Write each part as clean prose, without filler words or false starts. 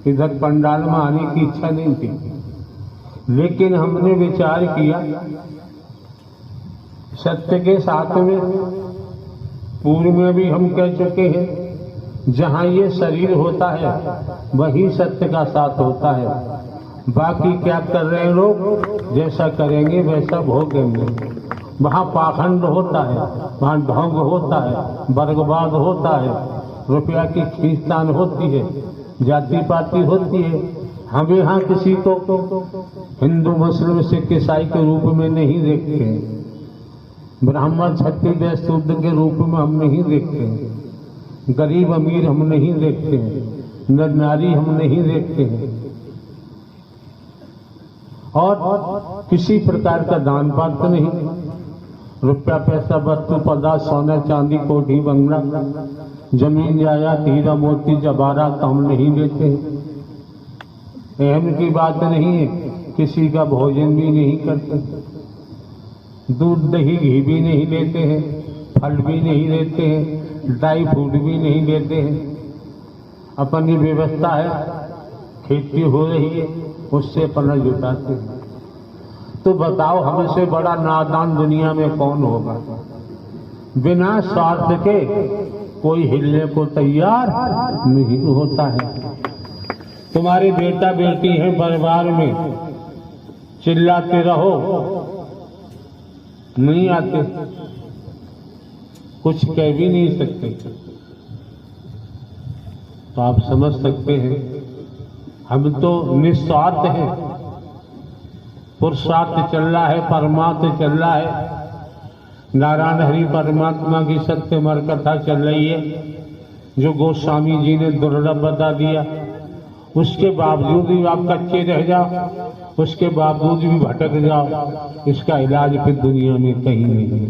इधर पंडाल में आने की इच्छा नहीं थी, लेकिन हमने विचार किया सत्य के साथ में, पूर्व में भी हम कह चुके हैं, जहां ये शरीर होता है वही सत्य का साथ होता है। बाकी क्या कर रहे हैं लोग, जैसा करेंगे वैसा भोगेंगे। वहां पाखंड होता है, वहां ढोंग होता है, वर्गवाद होता है, रुपया की खींचतान होती है, जाति पाति होती है। हम यहाँ किसी को हिंदू मुस्लिम सिख ईसाई के रूप में नहीं देखते हैं, ब्राह्मण क्षत्रिय शूद्र के रूप में हम नहीं देखते हैं, गरीब अमीर हम नहीं देखते हैं, नर नारी हम नहीं देखते हैं, और किसी प्रकार का दान पात्र नहीं। रुपया पैसा वस्तु पदार्थ सोना चांदी कोठी बंगला जमीन जायदाद हीरा मोती जवाहरात हम नहीं लेते हैं। अहम की बात नहीं है, किसी का भोजन भी नहीं करते, दूध दही घी भी नहीं लेते हैं, फल भी नहीं लेते हैं, ड्राई फ्रूट भी नहीं लेते हैं। अपनी व्यवस्था है, खेती हो रही है, उससे अपना जुटाते हैं। तो बताओ हमसे बड़ा नादान दुनिया में कौन होगा। बिना स्वार्थ के कोई हिलने को तैयार नहीं होता है। तुम्हारे बेटा बेटी हैं परिवार में, चिल्लाते रहो, नहीं आते, कुछ कह भी नहीं सकते। तो आप समझ सकते हैं हम तो निस्वार्थ हैं, पुरुषार्थ चल रहा है, परमार्थ चल रहा है, नारायण हरि परमात्मा की सत्य मर कथा चल रही है, जो गोस्वामी जी ने दुर्लभ बता दिया। उसके बावजूद भी आप कच्चे रह जाओ, उसके बावजूद भी भटक जाओ, इसका इलाज फिर दुनिया में कहीं नहीं है।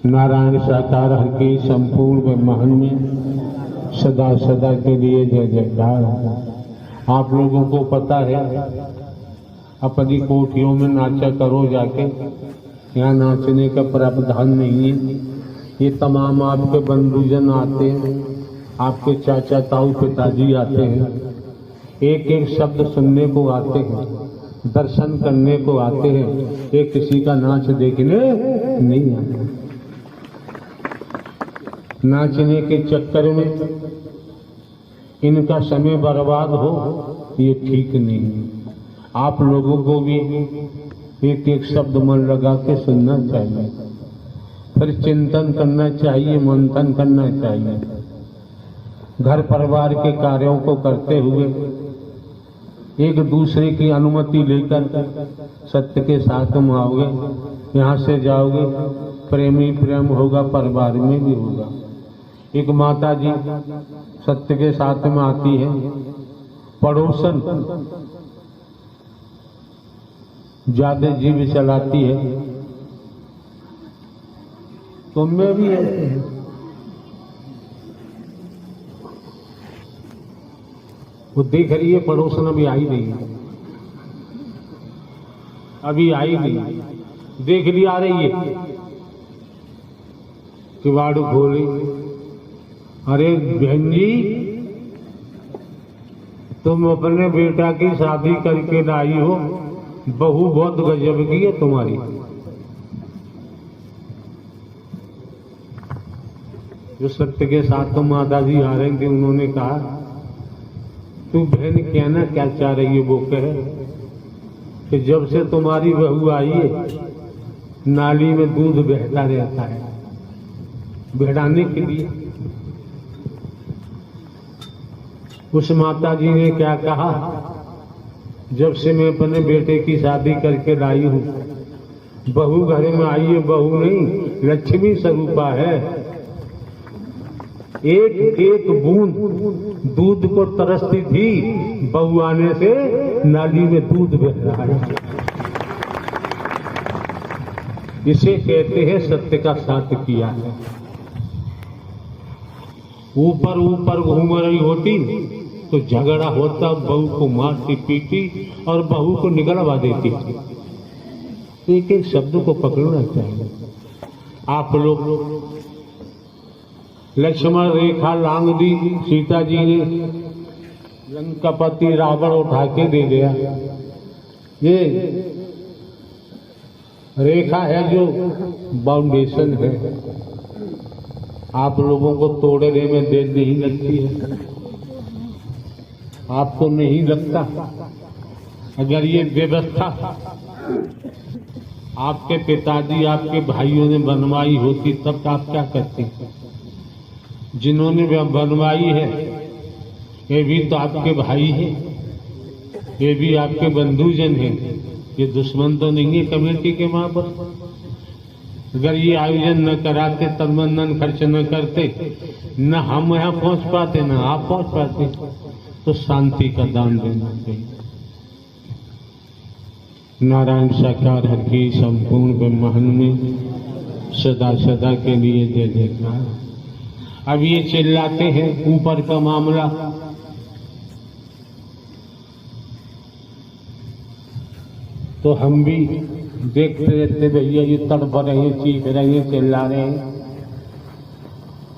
नारायण साकार हर के संपूर्ण ब्रह्मांड में सदा सदा के लिए जय जयकार। आप लोगों को पता है, अपनी कोठियों में नाचा करो जाके, यहाँ नाचने का प्रावधान नहीं है। ये तमाम आपके बंधुजन आते हैं, आपके चाचा ताऊ पिताजी आते हैं, एक एक शब्द सुनने को आते हैं, दर्शन करने को आते हैं, ये किसी का नाच देखने नहीं आते। नाचने के चक्कर में इनका समय बर्बाद हो, ये ठीक नहीं है। आप लोगों को भी एक एक शब्द मन लगा के सुनना चाहिए, फिर चिंतन करना चाहिए, मंथन करना चाहिए। घर परिवार के कार्यों को करते हुए एक दूसरे की अनुमति लेकर सत्य के साथ में आओगे, यहाँ से जाओगे, प्रेम ही प्रेम होगा, परिवार में भी होगा। एक माता जी सत्य के साथ में आती है, पड़ोसन ज्यादा जीव चलाती है, तुम में भी ऐसे है। वो देख रही है पड़ोसन अभी आई नहीं, अभी आई नहीं, देख ली आ रही है, किवाड़ खोली, अरे बहन जी तुम अपने बेटा की शादी करके लाई हो, बहू बहुत गजब की है तुम्हारी। जो सत्य के साथ तो माता जी आ रही थी, उन्होंने कहा तू बहन कहना क्या चाह रही है। वो कहे कि जब से तुम्हारी बहू आई है नाली में दूध बहता रहता है, बहलाने के लिए। उस माता जी ने क्या कहा, जब से मैं अपने बेटे की शादी करके लाई हूं, बहू घर में आई है, बहू नहीं लक्ष्मी स्वरूपा है। एक एक बूंद दूध को तरसती थी, बहू आने से नाली में दूध बह रहा है। इसे कहते हैं सत्य का साथ किया है। ऊपर ऊपर घूम रही होती तो झगड़ा होता, बहू को मारती पीटी और बहू को निगलवा देती थी। एक एक शब्द को पकड़ना चाहिए। आप लोग लक्ष्मण रेखा लांग दी सीता जी ने, लंकापति रावण उठा के दे गया। ये रेखा है जो बाउंडेशन है, आप लोगों को तोड़ने में देर नहीं लगती है, आपको नहीं लगता। अगर ये व्यवस्था आपके पिताजी आपके भाइयों ने बनवाई होती तब आप क्या करते? जिन्होंने बनवाई है ये भी तो आपके भाई हैं, ये भी आपके बंधुजन हैं, ये दुश्मन तो नहीं है कमेटी के वहां पर। अगर ये आयोजन न कराते, तन मन धन खर्च न करते, न हम यहाँ पहुंच पाते न आप पहुंच पाते, तो शांति का दान देना चाहिए। नारायण साकार हर की संपूर्ण ब्रह्मांड में सदा सदा के लिए जय जयकार। अब ये चिल्लाते हैं ऊपर का मामला, तो हम भी देखते रहते, भैया ये तड़प रहे हैं, चीख रहे हैं, चिल्ला रहे हैं,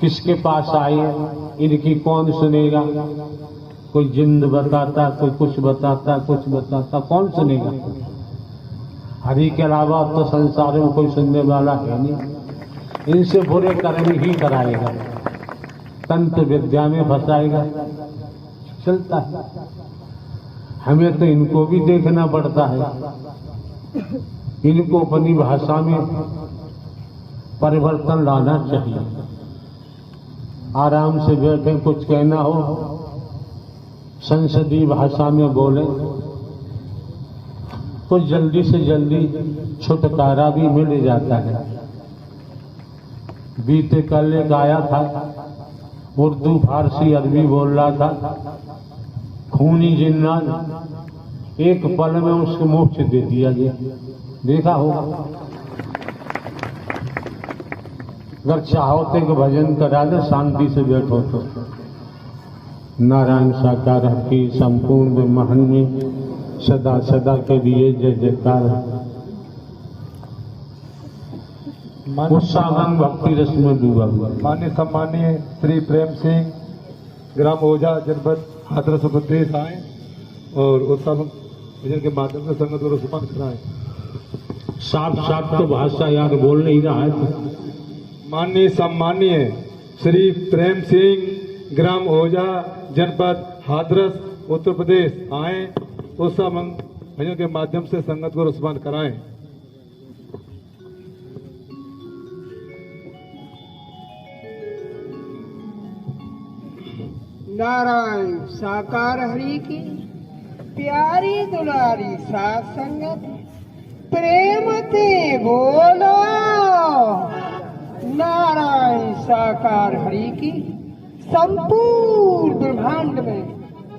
किसके पास आए, इनकी कौन सुनेगा? कोई जिंद बताता, कोई कुछ बताता, कुछ बताता, कौन सुनेगा? हरि के अलावा तो संसार में कोई सुनने वाला है नहीं। इनसे बुरे कर्म ही कराएगा, तंत्र विद्या में फंसाएगा, चलता है। हमें तो इनको भी देखना पड़ता है, इनको अपनी भाषा में परिवर्तन लाना चाहिए। आराम से बैठे, कुछ कहना हो संसदीय भाषा में बोले तो जल्दी से जल्दी छुटकारा भी मिल जाता है। बीते कल एक आया था, उर्दू फारसी अरबी बोल रहा था, खूनी जिन्नात, एक पल में उसको मोक्ष दे दिया गया। देखा होगा, अगर चाहोते कि भजन करा दे, शांति से बैठो तो। नारायण साकार की संपूर्ण ब्रह्मांड में सदा सदा के लिए जय जयकार। उत्साहन भक्ति रस में डूबा हुआ। मान्य सम्मानीय श्री प्रेम सिंह ग्राम ओझा जनपद हाथरस उत्तर प्रदेश आए और उत्साह भजन के माध्यम से संगत को रसपान कराएं। साफ साफ तो भाषा यार बोल नहीं रहा है। माननीय सम्मानीय श्री प्रेम सिंह ग्राम ओझा जनपद हाथरस उत्तर प्रदेश आए, उत्साह भजन के माध्यम से संगत को रसपान कराएं। नारायण साकार हरि की प्यारी दुलारी सात संगत, प्रेम ते बोलो नारायण साकार हरि की संपूर्ण ब्रह्मांड में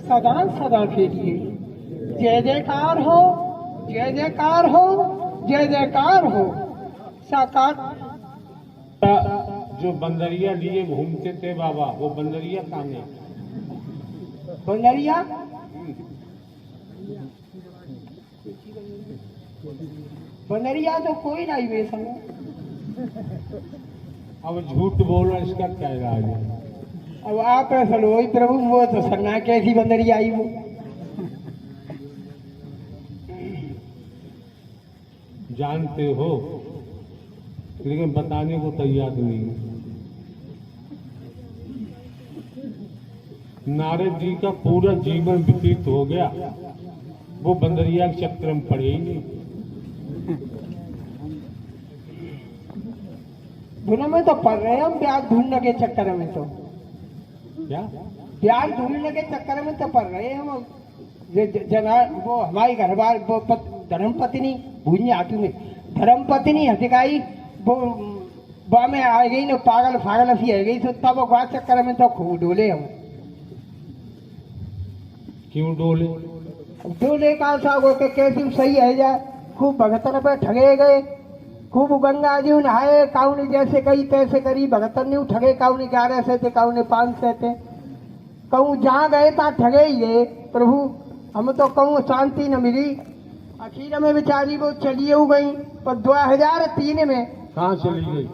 सदा सदा के लिए जय जयकार हो, जय जयकार हो, जय जयकार हो। साकार जो बंदरिया लिए घूमते थे बाबा, वो बंदरिया कहाँ है? बंदरिया बंदरिया तो कोई नहीं वे समय। अब झूठ बोलना इसका क्या इलाज है? अब आप ऐसा लो प्रभु, वो तो सन्ना कैसी बंदरिया आई वो। जानते हो लेकिन बताने को तैयार नहीं। नारद जी का पूरा जीवन व्यतीत हो गया, वो बंदरिया के चक्कर में पड़े ही नहीं। दुनिया में तो पढ़ रहे हैं हम ब्याज ढूंढने के चक्कर में, तो क्या ब्याज ढूंढने के चक्कर में तो पढ़ रहे हैं हम। जना वो हमारी घरवार वो धर्म पत्नी भूंजी आटू में धर्म पत्नी हथिकाई वो बा में आ गई ना, पागल फागल सी आ गई, तो तब वो चक्कर में तो खूब डोले हम। क्यों डोले? डोले का सागो के कैसे सही है जा, खूब भगतन पे ठगे गए, खूब गंगा जी नहाए, काऊ ने जैसे कही तैसे करी, भगतन ने ठगे, काऊ ने 1100 थे, काऊ ने 500 थे, कहूँ जहाँ गए ता ठगे ही गए प्रभु। हम तो कहूँ शांति न मिली, आखिर में बेचारी वो चली गई, पर 2003 में कहाँ चली गई?